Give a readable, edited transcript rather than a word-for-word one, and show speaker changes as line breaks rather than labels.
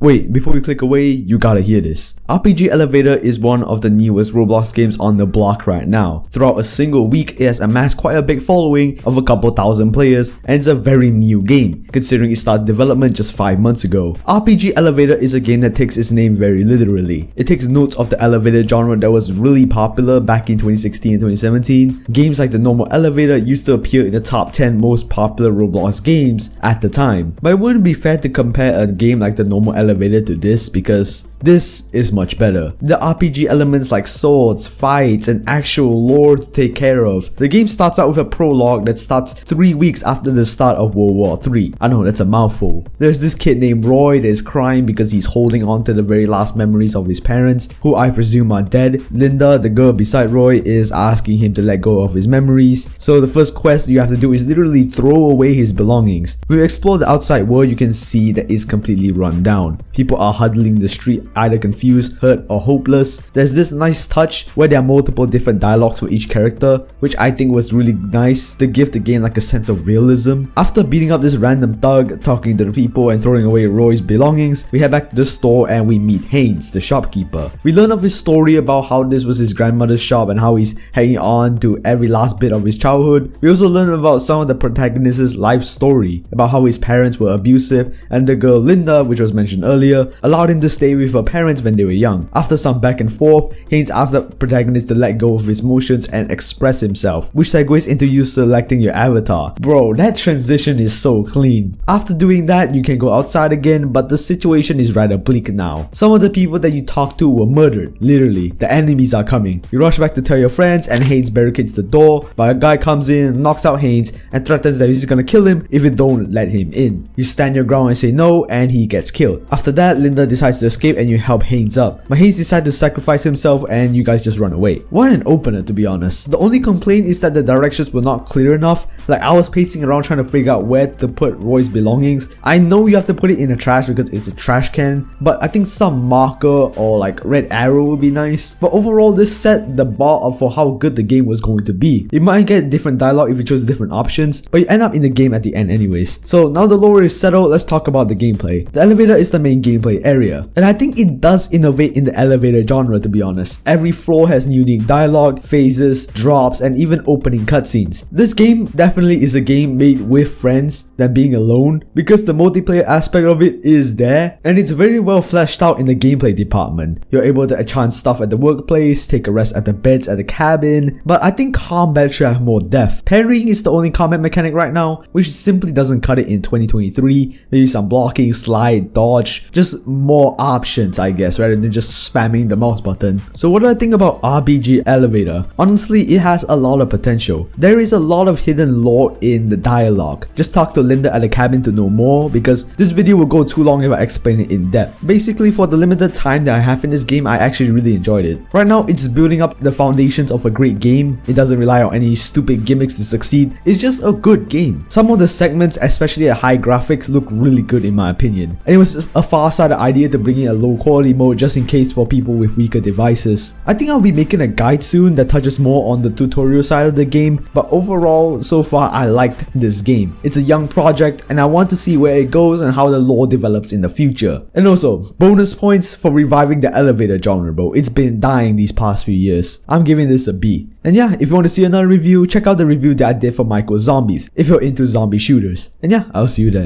Wait, before we click away, you gotta hear this. RPG Elevator is one of the newest Roblox games on the block right now. Throughout a single week, it has amassed quite a big following of a couple thousand players, and it's a very new game, considering it started development just 5 months ago. RPG Elevator is a game that takes its name very literally. It takes notes of the elevator genre that was really popular back in 2016 and 2017. Games like the normal elevator used to appear in the top 10 most popular Roblox games at the time. But it wouldn't be fair to compare a game like the normal elevator to this, because this is much better. The RPG elements like swords, fights, and actual lore to take care of. The game starts out with a prologue that starts 3 weeks after the start of World War III. I know, that's a mouthful. There's this kid named Roy that is crying because he's holding on to the very last memories of his parents, who I presume are dead. Linda, the girl beside Roy, is asking him to let go of his memories. So the first quest you have to do is literally throw away his belongings. When you explore the outside world, you can see that it's completely run down. People are huddling the street, either confused, hurt, or hopeless. There's this nice touch where there are multiple different dialogues for each character, which I think was really nice to give the game like a sense of realism. After beating up this random thug, talking to the people, and throwing away Roy's belongings, we head back to the store and we meet Haynes, the shopkeeper. We learn of his story about how this was his grandmother's shop and how he's hanging on to every last bit of his childhood. We also learn about some of the protagonist's life story, about how his parents were abusive, and the girl Linda, which was mentioned earlier, allowed him to stay with her parents when they were young. After some back and forth, Haynes asks the protagonist to let go of his emotions and express himself, which segues into you selecting your avatar. Bro, that transition is so clean. After doing that, you can go outside again, but the situation is rather bleak now. Some of the people that you talked to were murdered, literally. The enemies are coming. You rush back to tell your friends, and Haynes barricades the door, but a guy comes in, knocks out Haynes, and threatens that he's gonna kill him if you don't let him in. You stand your ground and say no, and he gets killed. After that, Linda decides to escape and you help Haynes up. But Haynes decides to sacrifice himself and you guys just run away. What an opener, to be honest. The only complaint is that the directions were not clear enough. Like, I was pacing around trying to figure out where to put Roy's belongings. I know you have to put it in a trash because it's a trash can, but I think some marker or like red arrow would be nice. But overall, this set the bar up for how good the game was going to be. You might get different dialogue if you choose different options, but you end up in the game at the end anyways. So now the lore is settled, let's talk about the gameplay. The elevator is the main gameplay area, and I think it does innovate in the elevator genre, to be honest. Every floor has unique dialogue, phases, drops, and even opening cutscenes. This game definitely is a game made with friends than being alone, because the multiplayer aspect of it is there, and it's very well fleshed out in the gameplay department. You're able to enchant stuff at the workplace, take a rest at the beds at the cabin, but I think combat should have more depth. Parrying is the only combat mechanic right now, which simply doesn't cut it in 2023. Maybe some blocking, slide, dodge, just more options, I guess, rather than just spamming the mouse button. So what do I think about RPG Elevator? Honestly, it has a lot of potential. There is a lot of hidden lore in the dialogue. Just talk to Linda at the cabin to know more, because this video will go too long if I explain it in depth. Basically, for the limited time that I have in this game, I actually really enjoyed it. Right now, it's building up the foundations of a great game. It doesn't rely on any stupid gimmicks to succeed. It's just a good game. Some of the segments, especially at high graphics, look really good in my opinion. And it was a far-sighted idea to bring in a low quality mode just in case for people with weaker devices. I think I'll be making a guide soon that touches more on the tutorial side of the game, but overall, so far I liked this game. It's a young project and I want to see where it goes and how the lore develops in the future. And also, bonus points for reviving the elevator genre, bro. It's been dying these past few years. I'm giving this a B. And yeah, if you want to see another review, check out the review that I did for Micro Zombies if you're into zombie shooters. And yeah, I'll see you there.